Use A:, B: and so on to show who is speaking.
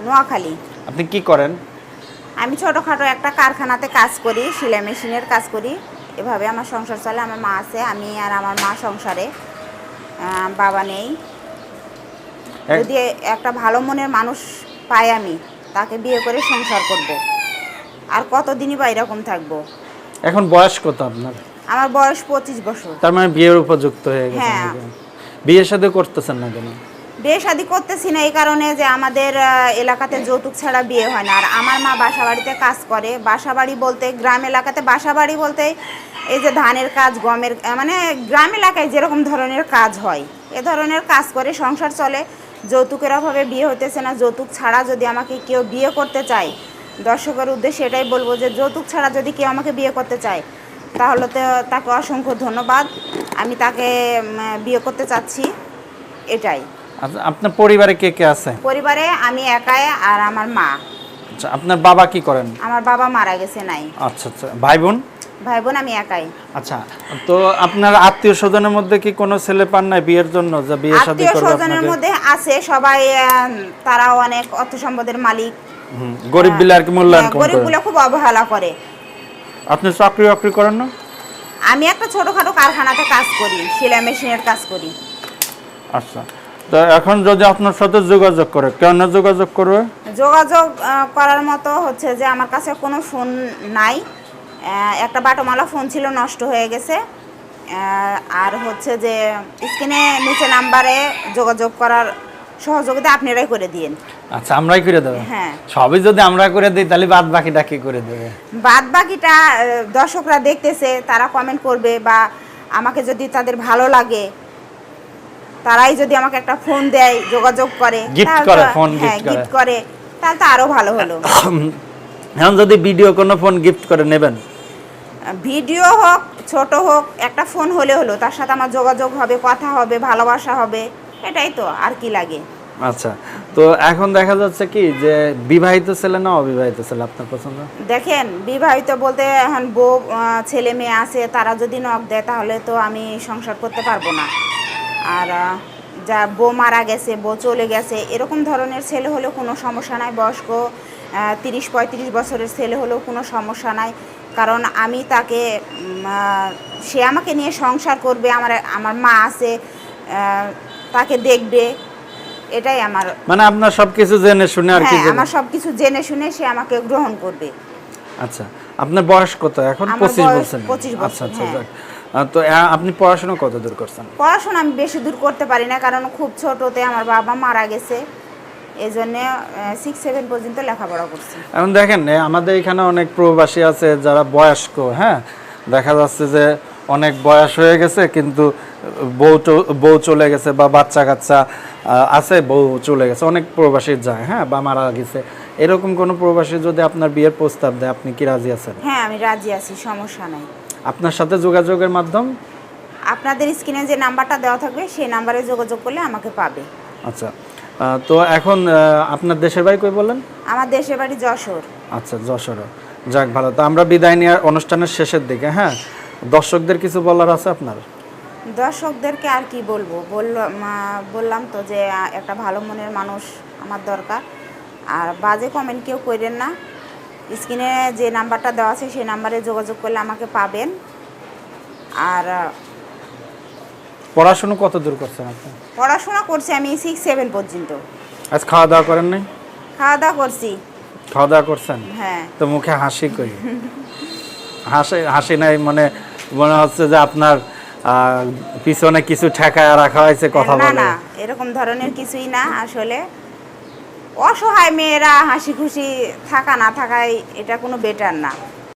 A: নোয়াখালী।
B: আপনি কি করেন?
A: আমি ছোটোখাটো একটা কারখানাতে কাজ করি, সেলাই মেশিনের কাজ করি। এভাবে আমার সংসার চলে। আমার মা আছে, আমি আর আমার মা সংসারে, বাবা নেই। যদি একটা ভালো মনের মানুষ পাই আমি, তাকে বিয়ে করে সংসার করব। আর কতদিনই বা এরকম থাকবো।
B: এখন বয়স কত আপনার?
A: আমার বয়স 25 বছর।
B: তার মানে বিয়ের উপযুক্ত হয়ে গেছে।
A: হ্যাঁ।
B: বিয়ে শাদী করতেছেন না কেন?
A: বিয়ে শাদী করতেছি না এই কারণে যে আমাদের এলাকাতে যৌতুক ছাড়া বিয়ে হয় না। আর আমার মা বাসা বাড়িতে কাজ করে। বাসা বাড়ি বলতে গ্রাম এলাকাতে বাসা বাড়ি বলতে এই যে ধানের কাজ, গমের, মানে গ্রাম এলাকায় যেরকম ধরনের কাজ হয় এ ধরনের কাজ করে সংসার চলে। যৌতুকের অভাবে বিয়ে হতেছে না। যৌতুক ছাড়া যদি আমাকে কেউ বিয়ে করতে চায়, দর্শকের উদ্দেশ্যে এটাই বলবো যে যৌতুক ছাড়া যদি কেউ আমাকে বিয়ে করতে চায় তাহলে তো তাকে অসংখ্য ধন্যবাদ। আমি তাকে বিয়ে করতে চাচ্ছি, এটাই।
B: আচ্ছা, আপনার পরিবারে কে কে আছে?
A: পরিবারে আমি একাই আর আমার মা।
B: আচ্ছা, আপনার বাবা কি করেন?
A: আমার বাবা মারা গেছে, নাই।
B: আচ্ছা আচ্ছা, ভাই বোন?
A: ভাই বোন আমি একাই।
B: আচ্ছা, তো আপনার আত্মীয় স্বজনের মধ্যে কি কোনো ছেলে পান নাই বিয়ের জন্য, যা বিয়ে শাদী
A: আত্মীয়
B: করবে
A: স্বজনের
B: আপনাকে?
A: মধ্যে আছে সবাই, তারাও অনেক অর্থ সম্পদের মালিক।
B: গরিব বিলে আর কি মূল্যায়ন কম করে।
A: গরিবগুলো খুব অবহেলা করে।
B: আপনি চাকরি বাকরি করেন না?
A: আমি একটা ছোটখাটো কারখানাতে কাজ করি, সেলাই মেশিনের কাজ করি।
B: আচ্ছা, তো এখন যদি আপনার সাথে যোগাযোগ করে, কেন যোগাযোগ করবে?
A: যোগাযোগ করার মতো হচ্ছে যে আমার কাছে কোনো ফোন নাই। একটা বাটোমালা ফোন ছিল, নষ্ট হয়ে গেছে। আর হচ্ছে যে স্ক্রিনে নিচে নাম্বারে যোগাযোগ করার সহযোগিতা আপনারাই করে দিন।
B: আচ্ছা, আমরাই করে দেবো।
A: হ্যাঁ,
B: সবই যদি আমরা করে দিই তাহলে বাদ বাকিটা কি করে দেবে?
A: বাদ বাকিটা দর্শকরা দেখতেছে, তারা কমেন্ট করবে, বা আমাকে যদি তাদের ভালো লাগে তারাই যদি আমাকে একটা ফোন দেয়, যোগাযোগ করে,
B: গিফট করে, ফোন
A: গিফট করে, তাহলে তো আরো ভালো হলো।
B: এখন যদি ভিডিও কোনো ফোন গিফট করে নেবেন?
A: ভিডিও হোক ছোট হোক, একটা ফোন হলে হলো, তার সাথে আমার যোগাযোগ হবে, কথা হবে, ভালোবাসা হবে, এটাই তো, আর কি লাগে।
B: আচ্ছা, তো এখন দেখা যাচ্ছে কি যে বিবাহিত ছেলে না অবিবাহিত ছেলে আপনার পছন্দ?
A: দেখেন, বিবাহিত বলতে এখন বউ, ছেলে মেয়ে আছে, তারা যদি নখ দেয় তাহলে তো আমি সংসার করতে পারবো না। আর যা বউ মারা গেছে, বউ চলে গেছে, এরকম ধরনের ছেলে হলেও কোনো সমস্যা নাই। বয়স্ক 30-35 বছরের ছেলে হলেও কোনো সমস্যা নাই। কারণ আমি তাকে, সে আমাকে নিয়ে সংসার করবে, আমার মা আছে, তাকে দেখবে, এটাই আমার,
B: মানে আপনার সবকিছু জেনে শুনে আর কি?
A: হ্যাঁ, আমার সবকিছু জেনে শুনে সে আমাকে গ্রহণ করবে।
B: আচ্ছা, আপনার বয়স কত এখন? 25 বলছেন?
A: 25 বছর।
B: আচ্ছা আচ্ছা,
A: হ্যাঁ।
B: তো আপনি পড়াশোনা কত দূর করছেন?
A: পড়াশোনা আমি বেশি দূর করতে পারি না, কারণ খুব ছোটতে আমার বাবা মারা গেছে, এই জন্যে 6-7 পর্যন্ত লেখাপড়া করছি।
B: এখন দেখেন, আমাদের এখানে অনেক প্রবাসী আছে যারা বয়স্ক, হ্যাঁ, দেখা যাচ্ছে যে অনেক বয়স হয়ে গেছে কিন্তু বউ চলে গেছে, বা বাচ্চা কাচ্চা আছে, বউ চলে গেছে, অনেক প্রবাসী যায়, হ্যাঁ, বা মারা গেছে। এরকম কোনো প্রবাসী যদি আপনার বিয়ের প্রস্তাব দেয়, আপনি কি রাজি আছেন?
A: হ্যাঁ, আমি রাজি আছি, সমস্যা নাই।
B: আপনার সাথে যোগাযোগের মাধ্যম
A: আপনাদের স্ক্রিনে যে নাম্বারটা দেওয়া থাকবে সেই নাম্বারে যোগাযোগ করলে আমাকে পাবে।
B: আচ্ছা, তো এখন আপনার দেশের বাড়ি কই বললেন?
A: আমার দেশের বাড়ি যশোর।
B: আচ্ছা, যশোরে। যাক, ভালো। তো আমরা বিদায় নেওয়ার অনুষ্ঠানের শেষের দিকে, হ্যাঁ, দর্শকদের কিছু বলার আছে আপনার?
A: দর্শকদেরকে আর কি বলবো, বললাম তো যে একটা ভালো মনের মানুষ আমার দরকার। আর বাজে কমেন্ট কেউ করেন না। স্ক্রিনে যে নাম্বারটা দেওয়া আছে সেই নাম্বারে যোগাযোগ করলে আমাকে পাবেন। আর
B: পড়াশোনা কত দূর করছেন আপনি?
A: পড়াশোনা করছি আমি 6-7 পর্যন্ত।
B: আজ খাওয়া দাওয়া করেন নাই?
A: খাওয়া দাওয়া করছি।
B: খাওয়া দাওয়া করছেন?
A: হ্যাঁ।
B: তো মুখে হাসি কই? হাসি নাই, মনে হচ্ছে যে আপনার পিছনে কিছু ঠেকায় রাখা হয়েছে কথা বলে।
A: না, এরকম ধরনের কিছুই না। আসলে অসহায় মেয়েরা হাসি খুশি থাকা না থাকায় এটা কোনো বেটার না।